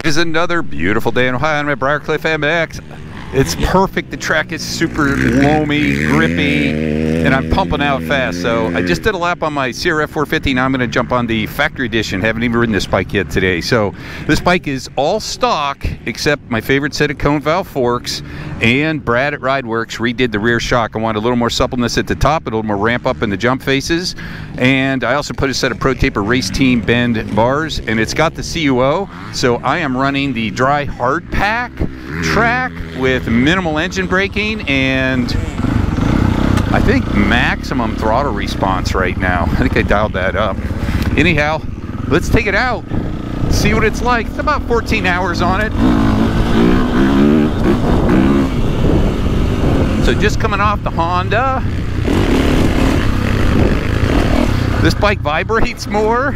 It's another beautiful day in Ohio on my Briarcliff MX. It's perfect. The track is super loamy, grippy, and I'm pumping out fast. So I just did a lap on my CRF 450. Now I'm going to jump on the factory edition. Haven't even ridden this bike yet today. So this bike is all stock except my favorite set of cone valve forks, and Brad at RideWorx redid the rear shock. I wanted a little more suppleness at the top, a little more ramp up in the jump faces, and I also put a set of Pro Taper Race Team Bend bars, and it's got the CUO. So I am running the dry hard pack track with minimal engine braking and I think maximum throttle response right now. I think I dialed that up. Anyhow, let's take it out, see what it's like. It's about 14 hours on it. So just coming off the Honda. This bike vibrates more.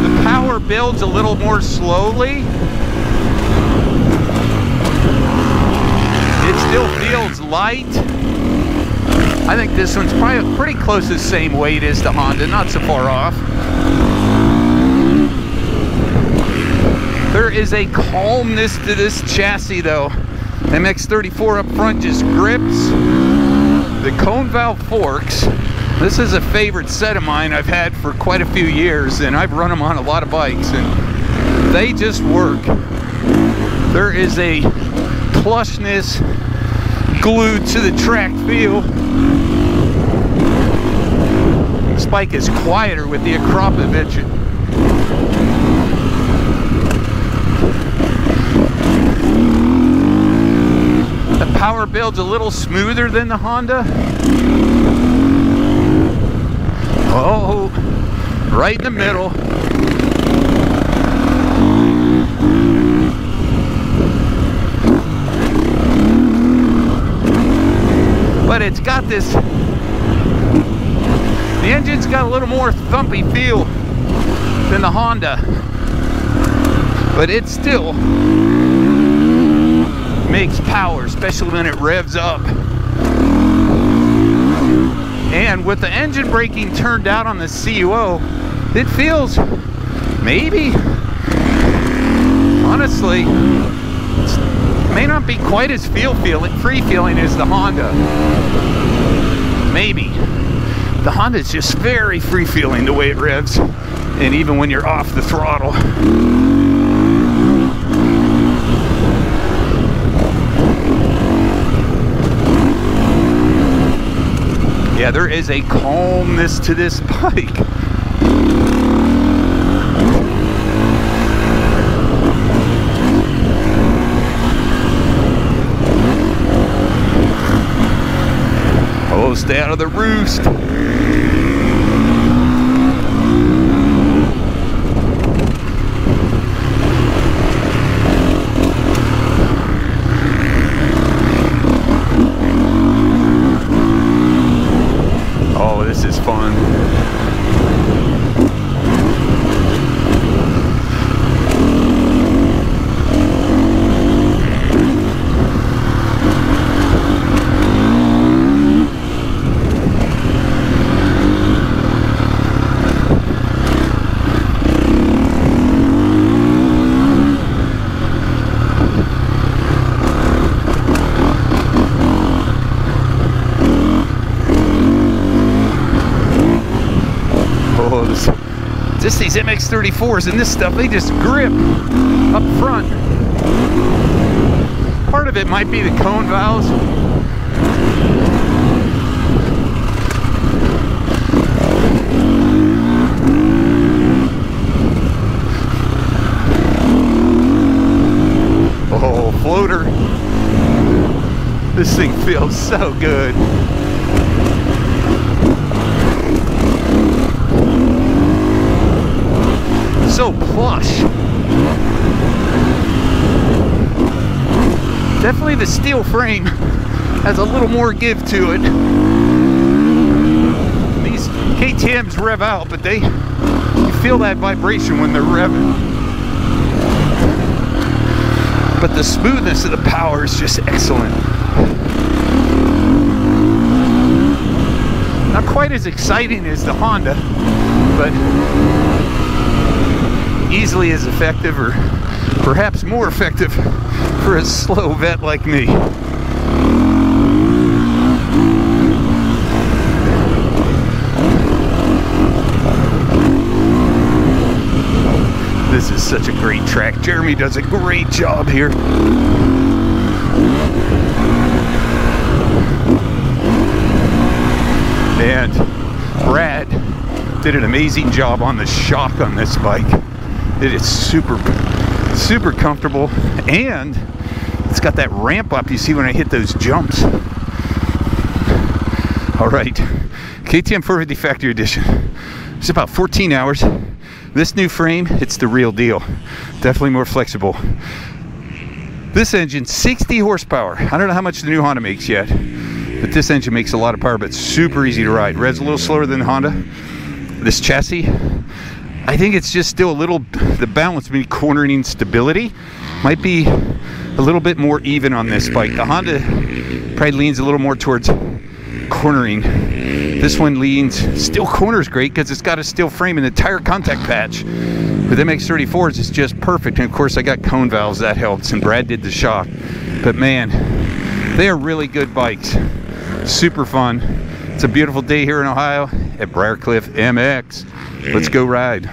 The power builds a little more slowly. It still feels light. I think this one's probably pretty close to the same weight as the Honda, not so far off. There is a calmness to this chassis though. MX-34 up front just grips. The cone valve forks, this is a favorite set of mine I've had for quite a few years, and I've run them on a lot of bikes and they just work. There is a plushness glued to the track feel. This bike is quieter with the Acropolis engine. The power builds a little smoother than the Honda. Oh, right in the middle. But it's got this, the engine's got a little more thumpy feel than the Honda, but it still makes power, especially when it revs up. And with the engine braking turned out on the CUO, it feels, maybe, honestly, may not be quite as free feeling as the Honda. Maybe. The Honda is just very free feeling the way it revs, and even when you're off the throttle. Yeah, there is a calmness to this bike. Oh, stay out of the roost. Oh, this is fun. Just these MX-34s and this stuff, they just grip up front. Part of it might be the cone valves. Oh, floater. This thing feels so good. So plush. Definitely the steel frame has a little more give to it. These KTMs rev out, but you feel that vibration when they're revving. But the smoothness of the power is just excellent. Not quite as exciting as the Honda, but easily as effective, or perhaps more effective for a slow vet like me. This is such a great track. Jeremy does a great job here. And Brad did an amazing job on the shock on this bike. It is super comfortable, and it's got that ramp up you see when I hit those jumps. All right, KTM 450 Factory Edition. It's about 14 hours. This new frame, it's the real deal. Definitely more flexible. This engine, 60 horsepower. I don't know how much the new Honda makes yet, but this engine makes a lot of power, but super easy to ride. Red's a little slower than the Honda. This chassis, I think it's just still a little, the balance between cornering and stability might be a little bit more even on this bike. The Honda probably leans a little more towards cornering. This one leans, still corners great because it's got a steel frame and a tire contact patch. With MX-34s, it's just perfect. And of course I got cone valves, that helps, and Brad did the shock. But man, they are really good bikes. Super fun. It's a beautiful day here in Ohio at Briarcliff MX. Let's go ride.